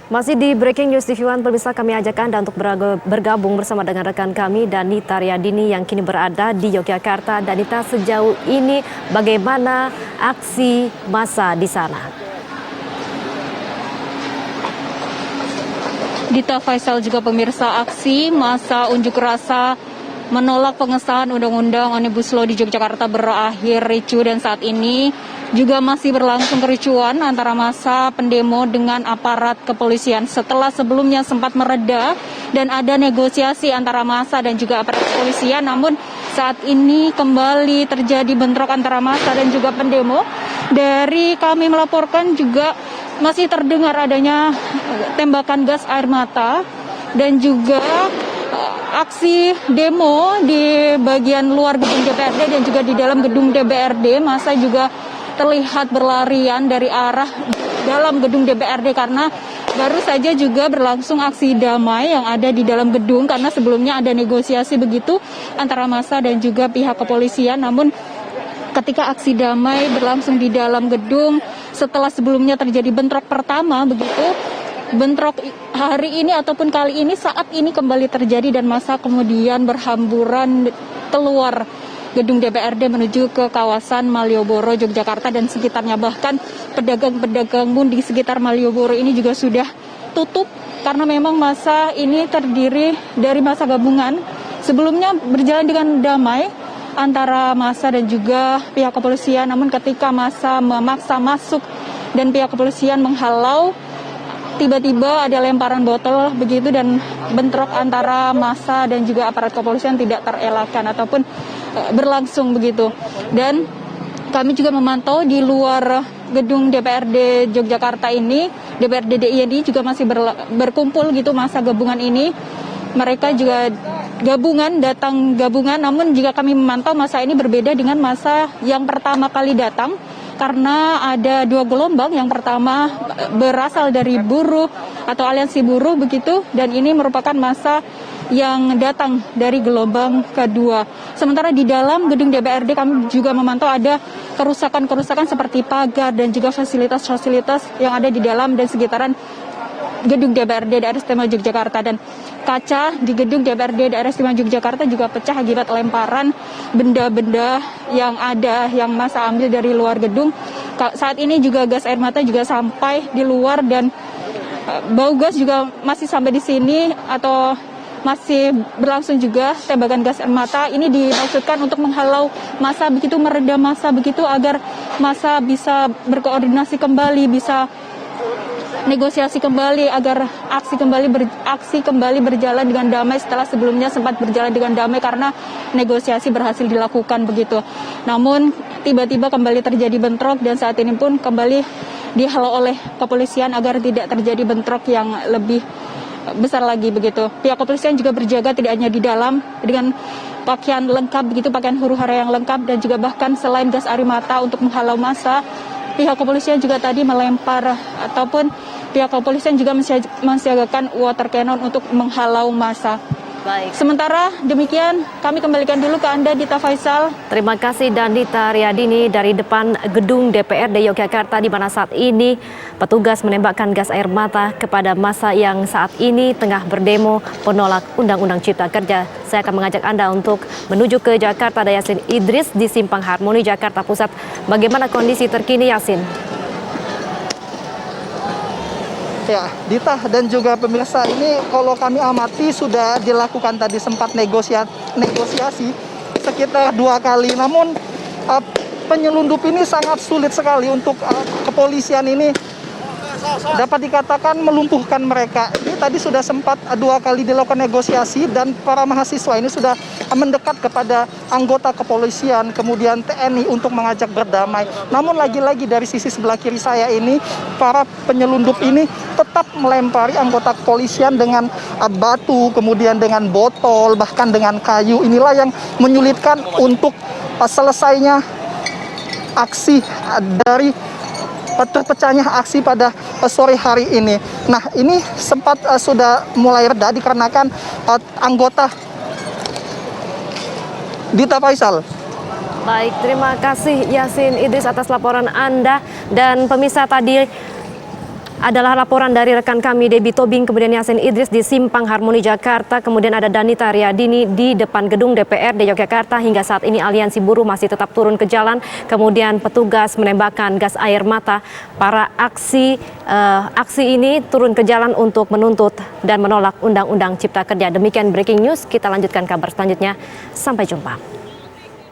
Masih di Breaking News TV1, pemirsa, kami ajak Anda untuk bergabung bersama dengan rekan kami Danita Riyadini yang kini berada di Yogyakarta. Danita, sejauh ini bagaimana aksi massa di sana? Dita, Faisal, juga pemirsa, aksi massa unjuk rasa menolak pengesahan Undang-Undang Omnibus Law di Yogyakarta berakhir ricuh, dan saat ini juga masih berlangsung kericuan antara massa pendemo dengan aparat kepolisian. Setelah sebelumnya sempat mereda dan ada negosiasi antara massa dan juga aparat kepolisian, namun saat ini kembali terjadi bentrok antara massa dan juga pendemo. Dari kami melaporkan juga masih terdengar adanya tembakan gas air mata dan juga aksi demo di bagian luar gedung DPRD dan juga di dalam gedung DPRD. Massa juga terlihat berlarian dari arah dalam gedung DPRD karena baru saja juga berlangsung aksi damai yang ada di dalam gedung, karena sebelumnya ada negosiasi begitu antara massa dan juga pihak kepolisian. Namun ketika aksi damai berlangsung di dalam gedung, setelah sebelumnya terjadi bentrok pertama begitu, bentrok hari ini ataupun kali ini saat ini kembali terjadi dan massa kemudian berhamburan keluar gedung DPRD menuju ke kawasan Malioboro, Yogyakarta dan sekitarnya. Bahkan pedagang-pedagang pun di sekitar Malioboro ini juga sudah tutup karena memang massa ini terdiri dari massa gabungan. Sebelumnya berjalan dengan damai antara massa dan juga pihak kepolisian, namun ketika massa memaksa masuk dan pihak kepolisian menghalau, tiba-tiba ada lemparan botol begitu dan bentrok antara massa dan juga aparat kepolisian tidak terelakkan ataupun berlangsung begitu. Dan kami juga memantau di luar gedung DPRD Yogyakarta ini, DPRD DIY ini juga masih berkumpul gitu massa gabungan ini. Mereka juga datang gabungan, namun jika kami memantau massa ini berbeda dengan massa yang pertama kali datang karena ada dua gelombang. Yang pertama berasal dari buruh atau aliansi buruh begitu, dan ini merupakan massa yang datang dari gelombang kedua. Sementara di dalam gedung DPRD kami juga memantau ada kerusakan-kerusakan seperti pagar dan juga fasilitas-fasilitas yang ada di dalam dan sekitaran gedung DPRD Daerah Istimewa Yogyakarta, dan kaca di gedung DPRD Daerah Istimewa Yogyakarta juga pecah akibat lemparan benda-benda yang ada yang massa ambil dari luar gedung. Saat ini juga gas air mata juga sampai di luar dan bau gas juga masih sampai di sini atau masih berlangsung juga tembakan gas air mata. Ini dimaksudkan untuk menghalau massa begitu, meredam massa begitu agar massa bisa berkoordinasi kembali, bisa negosiasi kembali agar aksi kembali berjalan dengan damai setelah sebelumnya sempat berjalan dengan damai karena negosiasi berhasil dilakukan begitu. Namun tiba-tiba kembali terjadi bentrok dan saat ini pun kembali dihalau oleh kepolisian agar tidak terjadi bentrok yang lebih besar lagi begitu. Pihak kepolisian juga berjaga tidak hanya di dalam dengan pakaian lengkap begitu, pakaian huru-hara yang lengkap, dan juga bahkan selain gas air mata untuk menghalau massa, pihak kepolisian juga tadi melempar ataupun pihak kepolisian juga mensiagakan water cannon untuk menghalau massa. Baik. Sementara demikian, kami kembalikan dulu ke Anda, Dita, Faisal. Terima kasih Danita Riyadini dari depan gedung DPRD Yogyakarta, di mana saat ini petugas menembakkan gas air mata kepada massa yang saat ini tengah berdemo penolak Undang-Undang Cipta Kerja. Saya akan mengajak Anda untuk menuju ke Jakarta. Ada Yasin Idris di Simpang Harmoni, Jakarta Pusat. Bagaimana kondisi terkini, Yasin? Ya, Dita dan juga pemirsa, ini kalau kami amati sudah dilakukan tadi sempat negosiasi sekitar 2 kali. Namun penyelundup ini sangat sulit sekali untuk kepolisian ini dapat dikatakan melumpuhkan mereka. Ini tadi sudah sempat 2 kali dilakukan negosiasi dan para mahasiswa ini sudah mendekat kepada anggota kepolisian, kemudian TNI untuk mengajak berdamai. Namun lagi-lagi dari sisi sebelah kiri saya ini, para penyelundup ini tetap melempari anggota kepolisian dengan batu, kemudian dengan botol, bahkan dengan kayu. Inilah yang menyulitkan untuk selesainya aksi dari terpecahnya aksi pada sore hari ini. Nah, ini sempat sudah mulai reda dikarenakan anggota. Dita, Faisal. Baik, terima kasih Yasin Idris atas laporan Anda. Dan pemirsa, tadi adalah laporan dari rekan kami Debbie Tobing, kemudian Yasin Idris di Simpang Harmoni Jakarta, kemudian ada Danita Riyadini di depan gedung DPRD Yogyakarta. Hingga saat ini aliansi buruh masih tetap turun ke jalan, kemudian petugas menembakkan gas air mata. Para aksi ini turun ke jalan untuk menuntut dan menolak Undang-Undang Cipta Kerja. Demikian breaking news, kita lanjutkan kabar selanjutnya. Sampai jumpa.